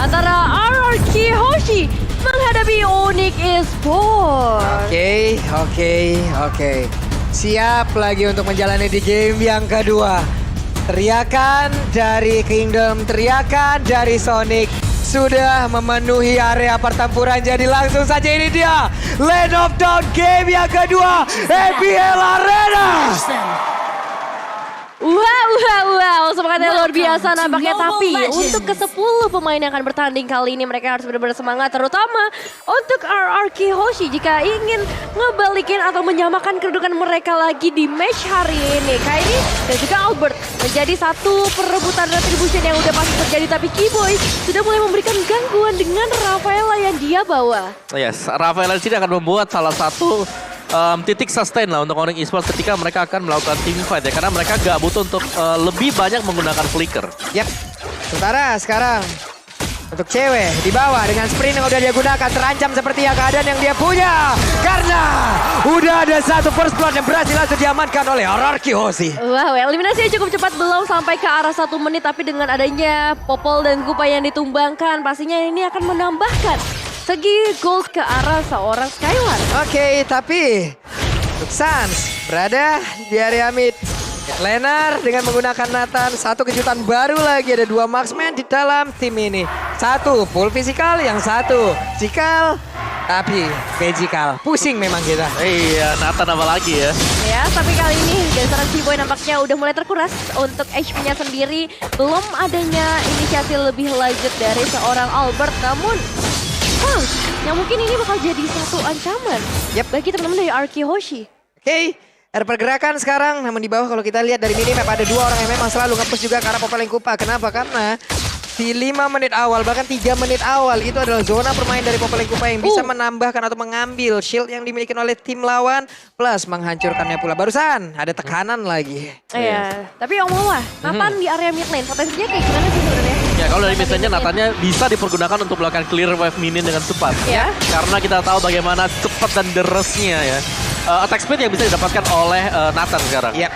antara RRQ Hoshi menghadapi Onyx Esports. Oke. Siap lagi untuk menjalani di game yang kedua. Teriakan dari Kingdom, teriakan dari Sonic sudah memenuhi area pertempuran. Jadi langsung saja ini dia Land of Dawn game yang kedua, EPL Arena. Wow, semangatnya luar biasa nampaknya. Tapi untuk ke-10 pemain yang akan bertanding kali ini mereka harus benar-benar semangat. Terutama untuk RRQ Hoshi jika ingin ngebalikin atau menyamakan kedudukan mereka lagi di match hari ini. Kairi dan juga Albert menjadi satu perebutan retribution yang udah pasti terjadi. Tapi Keyboy sudah mulai memberikan gangguan dengan Rafaela yang dia bawa. Yes, Rafaela di sini akan membuat salah satu titik sustain lah untuk Onyx Esports ketika mereka akan melakukan team fight ya. Karena mereka gak butuh untuk lebih banyak menggunakan flicker. Yap, sementara sekarang untuk cewek di bawah dengan sprint yang udah dia gunakan terancam seperti yang keadaan yang dia punya. Karena udah ada satu first blood yang berhasil langsung diamankan oleh RRQ Hoshi. Wow, eliminasinya cukup cepat, belum sampai ke arah 1 menit. Tapi dengan adanya Popol dan Gupa yang ditumbangkan, pastinya ini akan menambahkan segi gold ke arah seorang Skylar. Oke, tapi untuk Sans berada di area mid. Laner dengan menggunakan Nathan, satu kejutan baru lagi, ada 2 marksman di dalam tim ini. Satu full physical, yang satu physical tapi magical. Pusing memang kita. Iya, Nathan apa lagi ya? Ya, tapi kali ini dari seorang Keyboy nampaknya udah mulai terkuras untuk HP-nya sendiri. Belum adanya inisiasi lebih lanjut dari seorang Albert, namun yang mungkin ini bakal jadi satu ancaman bagi teman-teman dari RRQ Hoshi. Oke, ada pergerakan sekarang, namun di bawah kalau kita lihat dari minimap ada 2 orang yang memang selalu nge-push juga ke arah Popol Kupa. Kenapa? Karena di 5 menit awal, bahkan 3 menit awal itu adalah zona bermain dari Popol Kupa yang bisa menambahkan atau mengambil shield yang dimiliki oleh tim lawan plus menghancurkannya pula. Barusan ada tekanan lagi. Iya, tapi yang mau Nathan di area mid lane potensinya kayak gimana sih sebenarnya? Ya kalau dari misalnya Nathannya bisa dipergunakan untuk melakukan clear wave minion dengan cepat. Ya. Karena kita tahu bagaimana cepat dan derasnya ya. Attack speed yang bisa didapatkan oleh Nathan sekarang. Yap.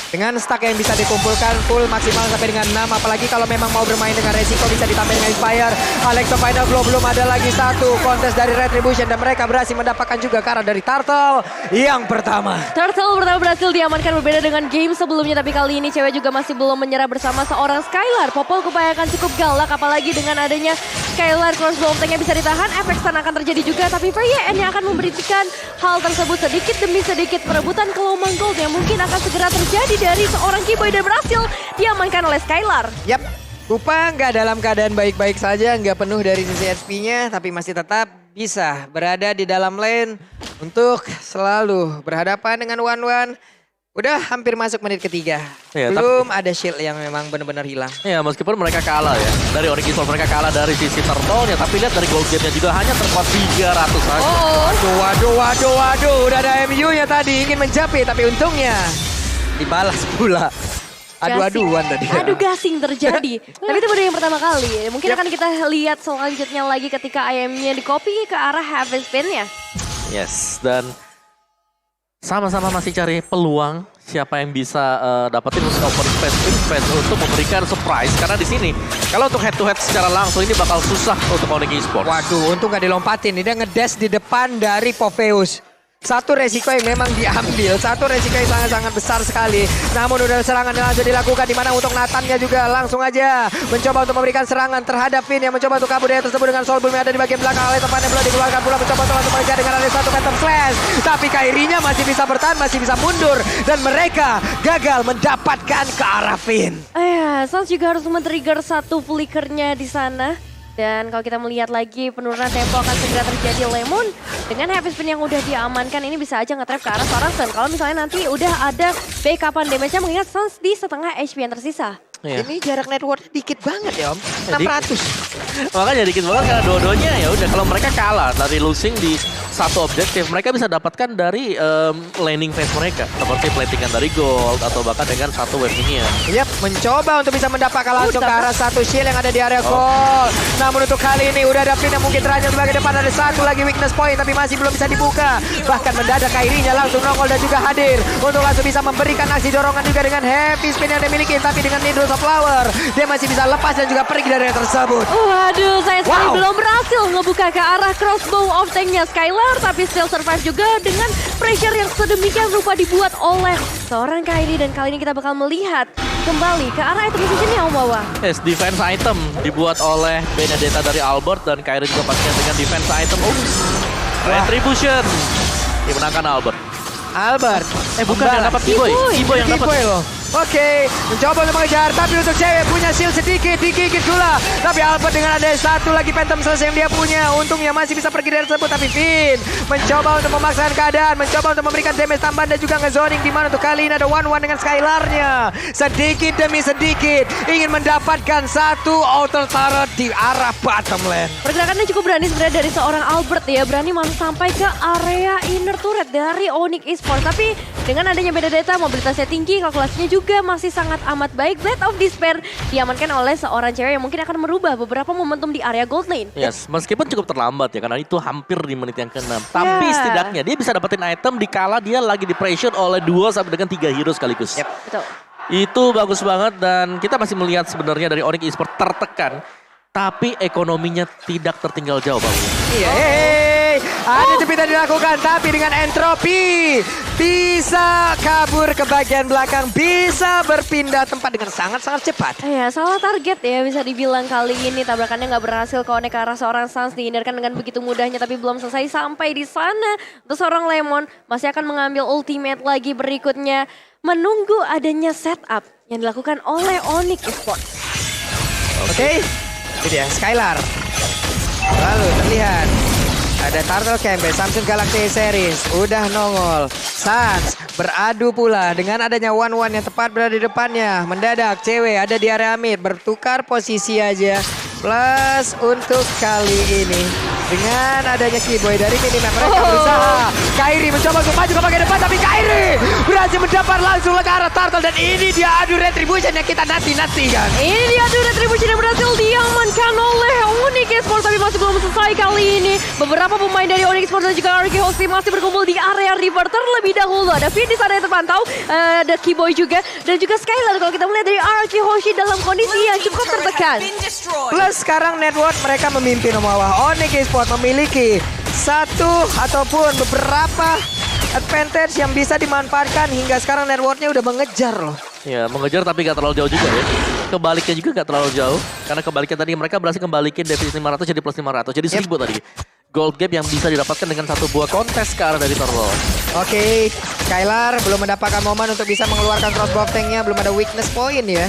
Dengan stack yang bisa dikumpulkan full maksimal sampai dengan 6. Apalagi kalau memang mau bermain dengan resiko bisa ditambah dengan Inspire. Alexo Final Blow belum ada lagi satu kontes dari Retribution. Dan mereka berhasil mendapatkan juga karena dari Turtle yang pertama. Turtle pertama berhasil diamankan, berbeda dengan game sebelumnya. Tapi kali ini cewek juga masih belum menyerah bersama seorang Skylar. Popol kupayakan cukup galak, apalagi dengan adanya Skylar crossbow tank-nya bisa ditahan. Efek stun akan terjadi juga, tapi VYN yang akan memberikan hal tersebut sedikit demi sedikit. Perebutan Kelomang Gold yang mungkin akan segera terjadi dari seorang Keyboy dan berhasil diamankan oleh Skylar. Yap, Kupa nggak dalam keadaan baik-baik saja, nggak penuh dari sisi HP-nya, tapi masih tetap bisa berada di dalam lane untuk selalu berhadapan dengan one-one. Udah hampir masuk menit ketiga. Ya, belum ada shield yang memang benar-benar hilang. Ya meskipun mereka kalah ya. Dari Onyx Esports mereka kalah dari sisi turtle-nya. Tapi lihat dari gold gate-nya juga hanya terkuat 300 saja. Waduh. Udah ada MU-nya tadi ingin mencapai, tapi untungnya dibalas pula. Adu-aduan tadi. Adu gasing terjadi. Tapi itu baru yang pertama kali. Mungkin akan kita lihat selanjutnya lagi ketika IM-nya di-copy ke arah Heaven Spin-nya. Yes, dan sama-sama masih cari peluang siapa yang bisa dapetin open space untuk memberikan surprise. Karena di sini kalau untuk head to head secara langsung ini bakal susah untuk Onyx Esports. Waduh, untung gak dilompatin. Dia ngedash di depan dari Popheus. Satu resiko yang memang diambil, satu resiko yang sangat-sangat besar sekali. Namun udah serangan yang langsung dilakukan, dimana untuk Nathannya juga langsung aja mencoba untuk memberikan serangan terhadap Finn yang mencoba untuk kabur dari tersebut dengan Soul Boom yang ada di bagian belakang. Oleh temannya belum dikeluarkan pula, mencoba untuk langsung mengejar dengan ada satu Phantom Slash. Tapi Kairinya masih bisa bertahan, masih bisa mundur. Dan mereka gagal mendapatkan ke arah Finn. Sans juga harus men-trigger satu flickernya di sana. Dan kalau kita melihat lagi penurunan tempo akan segera terjadi. Lemon dengan Heavy Spin yang udah diamankan ini bisa aja nge-trap ke arah seorang Sun. Kalau misalnya nanti udah ada backupan damage-nya mengingat Sans di setengah HP yang tersisa. Iya. Ini jarak network dikit banget ya Om, 600. Makanya dikit banget karena dua-duanya ya udah kalau mereka kalah dari losing di satu objektif mereka bisa dapatkan dari laning phase mereka. Seperti platingan dari gold atau bahkan dengan satu wave ini ya. Yap, mencoba untuk bisa mendapatkan langsung ke Udah. arah satu shield yang ada di area gold. Namun untuk kali ini udah ada pin yang mungkin terancam sebagai depan, ada satu lagi weakness point tapi masih belum bisa dibuka. Bahkan mendadak Kairinya langsung nongol dan juga hadir untuk langsung bisa memberikan aksi dorongan juga dengan heavy spin yang dia miliki. Tapi dengan Needles of Flower dia masih bisa lepas dan juga pergi dari area tersebut. Waduh, saya sekali Wow. belum berhasil ngebuka ke arah crossbow of tanknya Skylar, tapi still survive juga dengan pressure yang sedemikian rupa dibuat oleh seorang Kairi. Dan kali ini kita bakal melihat kembali ke arah item positionnya Om Wawa. Yes, defense item dibuat oleh Benedetta dari Albert dan Kairi juga pastinya dengan defense item. Retribution dimenangkan Albert. Albert. Bukan yang dapat Kiboy. Kiboy yang dapat. Kiboy loh. Oke, mencoba untuk mengejar, tapi untuk cewek punya shield sedikit, digigit pula. Tapi Albert dengan ada satu lagi Phantom Slash yang dia punya, untungnya masih bisa pergi dari tersebut. Tapi Finn mencoba untuk memaksakan keadaan, mencoba untuk memberikan damage tambahan dan juga nge-zoning. Dimana untuk kali ini ada 1-1 dengan Skylarnya. Sedikit demi sedikit, ingin mendapatkan satu auto turret di arah bottom lane. Pergerakannya cukup berani sebenarnya dari seorang Albert ya, berani masuk sampai ke area inner turret dari Onyx Esports. Tapi dengan adanya Benedetta, mobilitasnya tinggi, kalkulasinya juga masih sangat amat baik. Blade of Despair diamankan oleh seorang cewek yang mungkin akan merubah beberapa momentum di area gold lane. Yes, meskipun cukup terlambat ya, karena itu hampir di menit yang ke-6. Tapi setidaknya dia bisa dapetin item dikala dia lagi di pressure oleh 2 sampai dengan 3 hero sekaligus. Betul. Itu bagus banget dan kita masih melihat sebenarnya dari Onyx Esports tertekan. Tapi ekonominya tidak tertinggal jauh Bang. Iya, ada jepitan dilakukan, tapi dengan entropi bisa kabur ke bagian belakang, bisa berpindah tempat dengan sangat-sangat cepat. Ya, salah target ya bisa dibilang kali ini. Tabrakannya nggak berhasil connect ke arah seorang Sans, dihindarkan dengan begitu mudahnya. Tapi belum selesai sampai di sana. Untuk seorang Lemon masih akan mengambil ultimate lagi berikutnya. Menunggu adanya setup yang dilakukan oleh Onyx Esports. Oke, ini dia Skylar. Lalu terlihat ada Turtle Camp, Samsung Galaxy Series udah nongol. Sans beradu pula dengan adanya 1-1 yang tepat berada di depannya. Mendadak cewek ada di area mid, bertukar posisi aja. Plus untuk kali ini dengan adanya Kiboy dari minimap mereka berusaha. Kairi mencoba untuk maju ke bagian depan, tapi Kairi berhasil mendapat langsung ke arah Turtle. Dan ini dia adu retribution yang kita nanti-nantikan. Ini dia adu retribution yang berhasil diamankan oleh Onyx Esports, tapi masih belum selesai kali ini. Beberapa pemain dari Onyx Esports dan juga RK Hosti masih berkumpul di area river terlebih dahulu. Ada Finn di sana yang terpantau, ada Kiboy juga, dan juga Skylar. Kalau kita melihat dari RK Hoshi dalam kondisi yang cukup tertekan. Plus sekarang network mereka memimpin Omawa. Onyx Esports memiliki satu ataupun beberapa advantage yang bisa dimanfaatkan hingga sekarang networknya udah mengejar loh. Ya, mengejar tapi gak terlalu jauh juga ya. Kebaliknya juga gak terlalu jauh. Karena kebaliknya tadi mereka berhasil kembalikan defisit 500 jadi plus 500. Jadi 1000 tadi. Gold gap yang bisa didapatkan dengan satu buah kontes ke arah dari Turtle. Oke, Skylar belum mendapatkan momen untuk bisa mengeluarkan crossbow tanknya. Belum ada weakness point ya.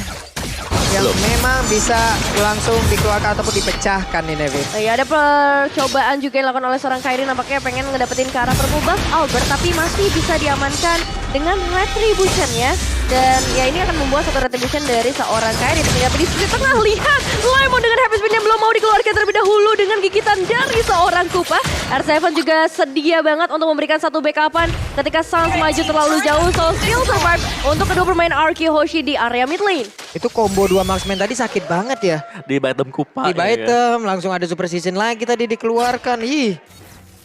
Yang memang bisa langsung dikeluarkan ataupun dipecahkan nih Nevin. Ya, ada percobaan juga yang dilakukan oleh seorang Kairi, nampaknya pengen ngedapetin ke arah purple buff Albert, tapi masih bisa diamankan dengan retribution ya. Dan ya ini akan membuat satu retribution dari seorang Kairi. Tapi di sisi tengah lihat Lemon dengan heavy spin yang belum mau dikeluarkan terlebih dahulu dengan gigitan dari seorang Kupa. R7 juga sedia banget untuk memberikan satu backupan ketika Sans maju terlalu jauh. So still survive untuk kedua pemain RK Hoshi di area mid lane. Itu combo 2 marksman tadi sakit banget ya. Di item Kupa. Di item langsung ada super season lagi tadi dikeluarkan. Ih,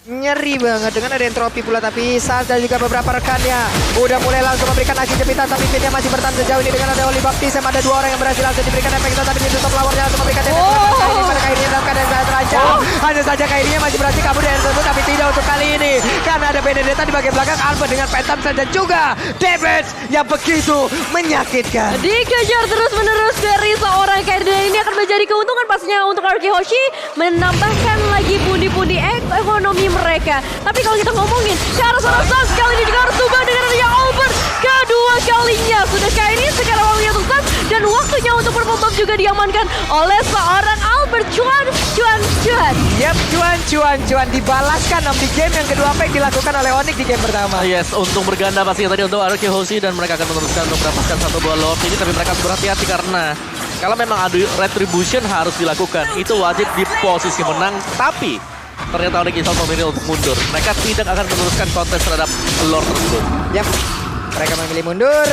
nyeri banget dengan ada entropi pula. Tapi Sans dan juga beberapa rekannya udah mulai langsung memberikan aksi jepitan, tapi pinnya masih bertahan sejauh ini dengan ada Oli Baptism. Ada 2 orang yang berhasil langsung diberikan efek itu, tapi ditutup lawannya langsung memberikan efek pada Kairinya dalam keadaan sangat terancam. Hanya saja Kairinya masih berhasil kabur dari tersebut, tapi tidak untuk kali ini karena ada Benedetta di bagian belakang Albert dengan Phantom Slash dan juga damage yang begitu menyakitkan. Dikejar terus-menerus dari seorang Kairi, dan ini akan menjadi keuntungan pastinya untuk RK Hoshi, menambahkan lagi pundi-pundi ekonomi mereka. Tapi kalau kita ngomongin ke arah seorang Sans, kali ini juga harus ubah dengan adanya Albert. Kedua kalinya sudah Kairi, sekarang waktunya untuk Sans, dan waktunya untuk purple buff juga diamankan oleh seorang Albert. Cuan. Yap, cuan dibalaskan di game yang kedua apa yang dilakukan oleh Onyx di game pertama. Yes, untung berganda pastinya tadi untuk RK Hoshi dan mereka akan meneruskan untuk mendapatkan satu buah lord ini, tapi mereka harus berhati-hati karena kalau memang adu retribution harus dilakukan, itu wajib di posisi menang. Tapi ternyata Onyx Esports memilih untuk mundur. Mereka tidak akan meneruskan kontes terhadap Lord tersebut. Yap, mereka memilih mundur.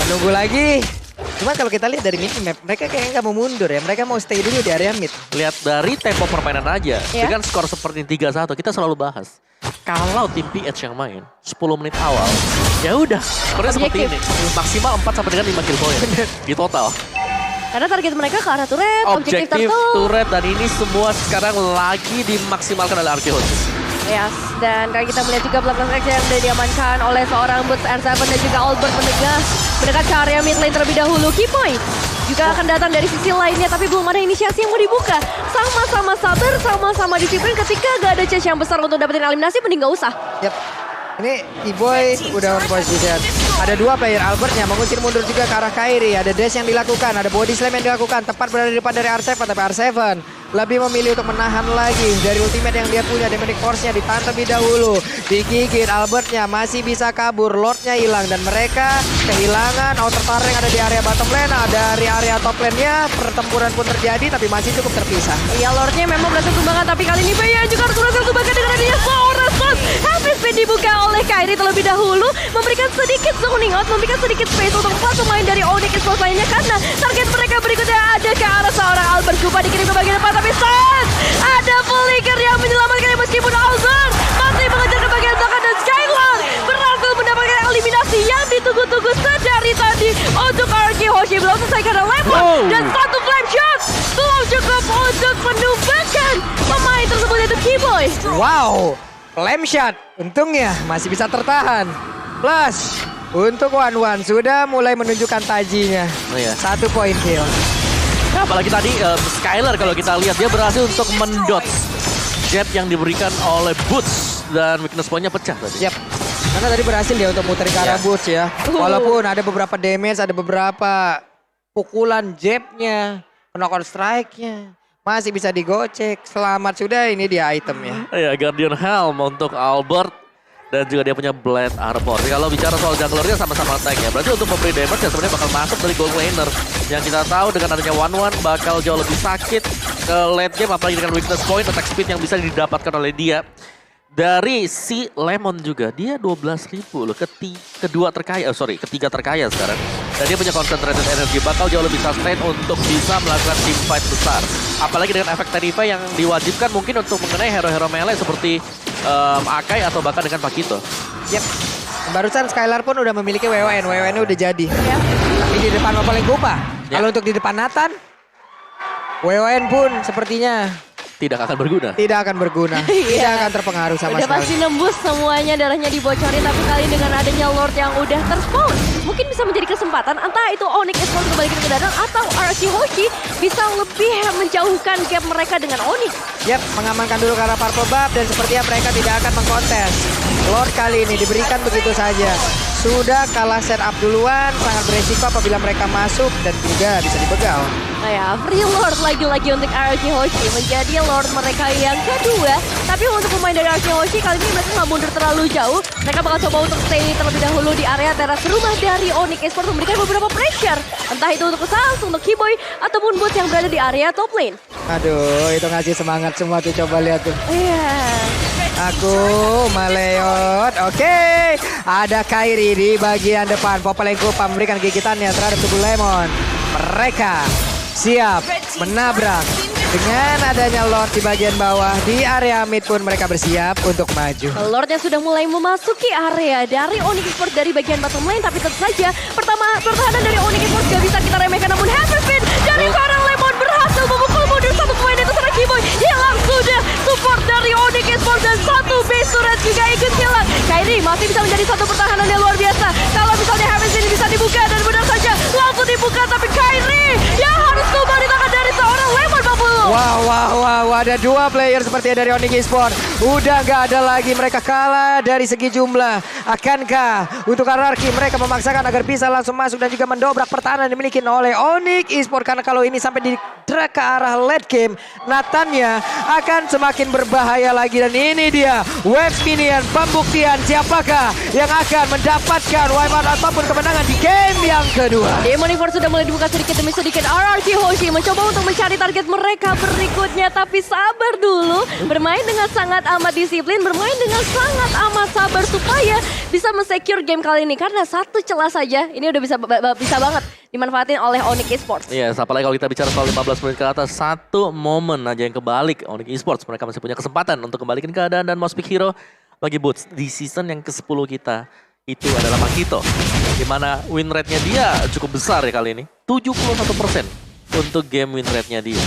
Menunggu lagi. Cuman kalau kita lihat dari minimap, mereka kayaknya nggak mau mundur ya. Mereka mau stay dulu di area mid. Lihat dari tempo permainan aja. Ya. Dengan skor seperti 3-1, kita selalu bahas. Kalau tim PH yang main 10 menit awal, ya udah, sebenarnya seperti ini. Maksimal 4 sampai dengan 5 kill point di total. Karena target mereka ke arah turret, objektif Objektif turtle. turret dan ini semua sekarang lagi dimaksimalkan oleh Arkehosis. Yes, dan kalau kita melihat juga belakang action yang sudah diamankan oleh seorang Boots R7 dan juga Albert mendekat ke area mid lane terlebih dahulu. Keypoy juga akan datang dari sisi lainnya, tapi belum ada inisiasi yang mau dibuka. Sama-sama sabar, sama-sama disiplin. Ketika gak ada chance yang besar untuk dapetin eliminasi, mending gak usah. Yap. Ini Keyboy udah on position. Ada dua player Albertnya mengusir mundur juga ke arah Kairi. Ada dash yang dilakukan, ada body slam yang dilakukan. Tepat berada di depan dari R7, tapi R7 lebih memilih untuk menahan lagi dari ultimate yang dia punya. Demonic Force-nya ditahan terlebih dahulu. Digigit Albertnya, masih bisa kabur. Lordnya hilang dan mereka kehilangan outer tower yang ada di area bottom lane. Dari area top lane-nya pertempuran pun terjadi, tapi masih cukup terpisah. Iya, Lordnya memang berhasil tumbangkan, tapi kali ini Bea juga harus berhasil tumbangkan dengan adanya seorang Spot. Happy Spin dibuka oleh Kairi terlebih dahulu, memberikan sedikit zoning out, memberikan sedikit space untuk 4 pemain dari Onyx Esports lainnya, karena target mereka berikutnya ada ke arah seorang Albert. Kupa dikirim ke bagian depan, tapi saat ada Flicker yang menyelamatkan meskipun Albert masih mengejar ke bagian belakang dan Skylar berhasil mendapatkan eliminasi yang ditunggu-tunggu sedari tadi untuk Arkehoshi. Belum selesai karena Lemon dan satu flame shot belum cukup untuk menumbangkan pemain tersebut yaitu Keyboy. Wow, flame shot. Untungnya masih bisa tertahan. Plus, untuk One sudah mulai menunjukkan tajinya. Oh iya. 1 point kill. Nah, apalagi tadi Skylar kalau kita lihat dia berhasil untuk mendodge jab yang diberikan oleh Boots dan weakness point-nya pecah tadi. Siap. Karena tadi berhasil dia untuk muter ke arah Boots ya. Walaupun ada beberapa damage, ada beberapa pukulan jabnya, knock-out strike-nya. Masih bisa digocek. Selamat sudah, ini dia itemnya. Ya, Guardian Helm untuk Albert. Dan juga dia punya Blade Armor. Kalau bicara soal junglernya sama-sama tank ya. Berarti untuk memberi damage ya sebenarnya bakal masuk dari gold laner. Yang kita tahu dengan adanya One bakal jauh lebih sakit ke late game. Apalagi dengan weakness point, attack speed yang bisa didapatkan oleh dia. Dari si Lemon juga, dia 12.000 loh, ketiga terkaya sekarang. Dan dia punya concentrated energy, bakal jauh lebih sustain untuk bisa melakukan team fight besar. Apalagi dengan efek Tenify yang diwajibkan mungkin untuk mengenai hero-hero melee seperti Akai atau bahkan dengan Pakito. Yap. Barusan Skylar pun udah memiliki WWN udah jadi. Ya. Tapi di depan paling Kupa. Ya. Kalau untuk di depan Nathan, WWN pun sepertinya Tidak akan berguna. tidak akan berguna. Tidak akan terpengaruh sama Udah sekali. pasti nembus semuanya, darahnya dibocorin, tapi kali ini dengan adanya Lord yang udah terspawn, mungkin bisa menjadi kesempatan entah itu Onyx Esports kembali ke kedatangan atau Arkehoshi bisa lebih menjauhkan gap mereka dengan Onyx. Yap, mengamankan dulu karena Purple Buff dan sepertinya mereka tidak akan mengkontes. Lord kali ini diberikan begitu saja. Sudah kalah setup duluan, sangat beresiko apabila mereka masuk dan juga bisa dibegal. Nah ya, free Lord lagi-lagi untuk Arkehoshi menjadi Lord mereka yang kedua. Tapi untuk pemain dari Arkehoshi kali ini mereka nggak mundur terlalu jauh. Mereka bakal coba untuk stay terlebih dahulu di area teras rumah dari Onyx Esports, memberikan beberapa pressure. Entah itu untuk Sals, untuk Keyboy, ataupun Boots yang berada di area top lane. Aduh, itu ngasih semangat semua tuh, coba lihat tuh. Iya. Aku meleot. Oke, ada Kairi di bagian depan. Popeleng Kupa memberikan gigitannya terhadap tubuh Lemon. Mereka siap menabrak. Dengan adanya Lord di bagian bawah, di area mid pun mereka bersiap untuk maju. Lordnya sudah mulai memasuki area dari Onyx Esports dari bagian bottom lane, tapi tentu saja pertahanan dari Onyx Esports gak bisa kita remehkan, namun Happy Spin dari seorang Lemon berhasil memukul mundur satu pemain itu seorang Keyboy. Hilang sudah support dari Onyx Esports dan satu base turret juga ikut hilang. Kairi masih bisa menjadi satu pertahanan yang luar biasa. Kalau misalnya Happy Spin bisa dibuka dan benar saja langsung dibuka, tapi Kairi yang harus tumbang di tangan dari seorang Lemon Babulo. Wow, ada dua player seperti dari Onyx Esports. Udah gak ada lagi, mereka kalah dari segi jumlah. Akankah untuk RRQ mereka memaksakan agar bisa langsung masuk dan juga mendobrak pertahanan yang dimiliki oleh Onyx Esports. Karena kalau ini sampai di drag ke arah late game, Nathannya akan semakin berbahaya lagi. Dan ini dia Waves Minion, pembuktian siapakah yang akan mendapatkan wipeout ataupun kemenangan di game yang kedua. Demon Force sudah mulai dibuka sedikit demi sedikit. RRQ Hoshi mencoba untuk mencari target mereka berikutnya. Tapi sabar dulu, bermain dengan sangat amat disiplin, bermain dengan sangat amat sabar supaya bisa men-secure game kali ini. Karena satu celah saja, ini udah bisa banget dimanfaatin oleh Onyx Esports. Yes, apalagi kalau kita bicara soal 15 menit ke atas, satu momen aja yang kebalik Onyx Esports. Mereka masih punya kesempatan untuk kembalikan keadaan dan Most Pick Hero bagi Boots. Di season yang ke-10 kita, itu adalah Pakito. Dimana win rate-nya dia cukup besar ya kali ini. 71% untuk game win rate-nya dia.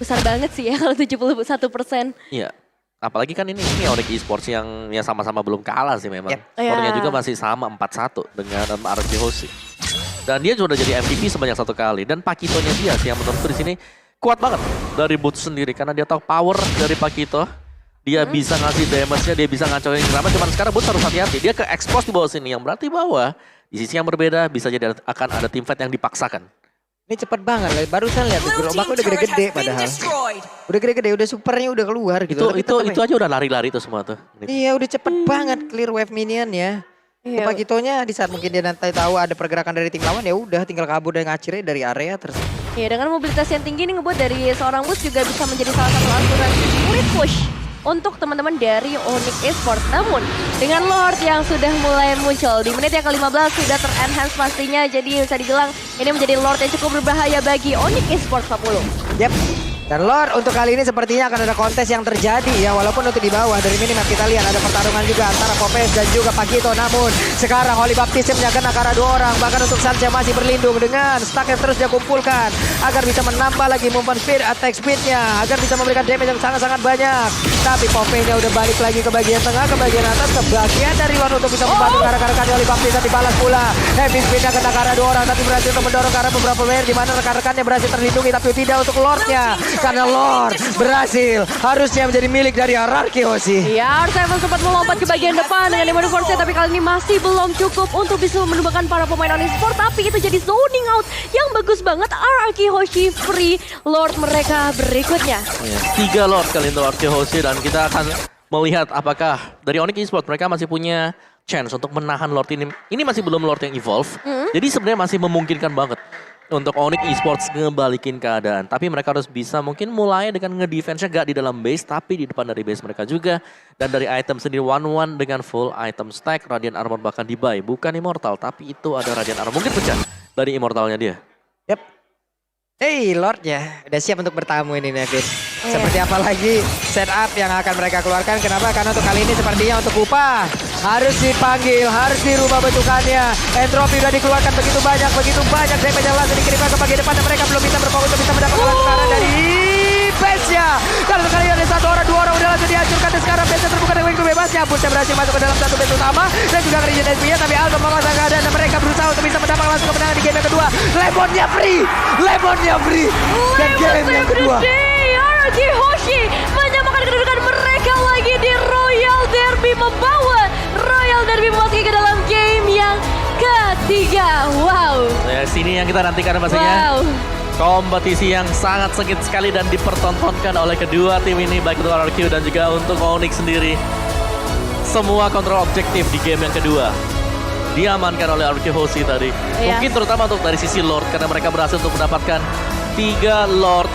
Besar banget sih ya kalau 71%. Iya. Apalagi kan ini Onyx Esports yang ya sama-sama belum kalah sih memang. Yep. Skornya Yeah. juga masih sama 4-1 dengan RRQ Hoshi. Dan dia sudah jadi MVP sebanyak 1 kali. Dan Pakitonya dia sih yang menurutku di sini kuat banget dari Boots sendiri. Karena dia tahu power dari Pakito. Dia bisa ngasih damage-nya, dia bisa ngacoin kenapa. Cuman sekarang Boots harus hati-hati. Dia ke-expose di bawah sini. Yang berarti bahwa di sisi yang berbeda bisa jadi akan ada team fight yang dipaksakan. Ini cepet banget lah, barusan lihat gerobaknya udah gede-gede padahal. Udah gede-gede, udah supernya udah keluar gitu. Itu aja udah lari-lari tuh semua tuh. Iya udah cepet banget clear wave minion ya. Iya. Pakitonya di saat mungkin dia nanti tahu ada pergerakan dari tim lawan ya udah tinggal kabur dan ngacirnya dari area terus. Ya dengan mobilitas yang tinggi ini ngebuat dari seorang Boots juga bisa menjadi salah satu asuransi murid push untuk teman-teman dari Onyx Esports. Namun dengan Lord yang sudah mulai muncul di menit yang ke-15 sudah ter-enhance pastinya. Jadi bisa dibilang ini menjadi Lord yang cukup berbahaya bagi Onyx Esports 40. Yap. Dan Lord untuk kali ini sepertinya akan ada kontes yang terjadi ya. Walaupun untuk di bawah dari minimap kita lihat ada pertarungan juga antara Popes dan juga Pakito. Namun sekarang Holy Baptism-nya kena ke arah 2 orang. Bahkan untuk Sancha masih berlindung dengan stack yang terus dia kumpulkan. Agar bisa menambah lagi movement speed, attack speed-nya. Agar bisa memberikan damage yang sangat-sangat banyak. Tapi Popes-nya udah balik lagi ke bagian tengah, ke bagian atas, ke bagian dari Lord untuk bisa membantu rekan-rekannya. Holy Baptism dibalas pula. Heavy speed-nya kena ke arah 2 orang. Tapi berhasil untuk mendorong ke arah beberapa player. Di mana rekan-rekannya berhasil terlindungi. Tapi tidak untuk Lord-nya. Karena Lord berhasil harusnya menjadi milik dari RRQ Hoshi. Ya, R7 sempat melompat ke bagian depan dengan Demon Force, tapi kali ini masih belum cukup untuk bisa menumbangkan para pemain Onyx Esports. Tapi itu jadi zoning out yang bagus banget. RRQ Hoshi free Lord mereka berikutnya. 3 Lord kali untuk RRQ Hoshi dan kita akan melihat apakah dari Onyx Esports mereka masih punya chance untuk menahan Lord ini. Ini masih belum Lord yang evolve. Jadi sebenarnya masih memungkinkan banget untuk Onyx Esports ngebalikin keadaan. Tapi mereka harus bisa mungkin mulai dengan ngedefense-nya gak di dalam base, tapi di depan dari base mereka juga. Dan dari item sendiri 1-1 dengan full item stack, Radiant Armor bahkan di-buy. Bukan Immortal, tapi itu ada Radiant Armor. Mungkin pecah dari Immortalnya dia. Yap. Hey Lord ya, udah siap untuk bertamu ini Nevin. Seperti apa lagi setup yang akan mereka keluarkan. Kenapa? Karena untuk kali ini sepertinya untuk upah harus dipanggil, harus dirubah bentukannya. Entropy udah dikeluarkan begitu banyak damage yang langsung dikirimkan ke bagian depan dan mereka belum bisa berfokus untuk bisa mendapatkan langsung arah dari base-nya. Kalau sekali ada 1 orang, 2 orang udah langsung dihancurkan dan sekarang base-nya terbuka dengan begitu bebasnya. Boots-nya berhasil masuk ke dalam satu base utama dan juga Region SP-nya, tapi Aldo memaksa keadaan dan mereka berusaha untuk bisa mendapatkan langsung kemenangan di game yang kedua. Lemonnya free dan game yang kedua. RRQ Hoshi menyamakan kedudukan mereka lagi di Royal Derby, membawa Royal Derby memasuki ke dalam game yang ketiga. Wow. Ya, sini yang kita nantikan pastinya. Wow. Kompetisi yang sangat sengit sekali dan dipertontonkan oleh kedua tim ini, baik untuk RRQ dan juga untuk Onyx sendiri. Semua kontrol objektif di game yang kedua diamankan oleh RRQ Hoshi tadi. Iya. Mungkin terutama untuk dari sisi Lord, karena mereka berhasil untuk mendapatkan 3 Lord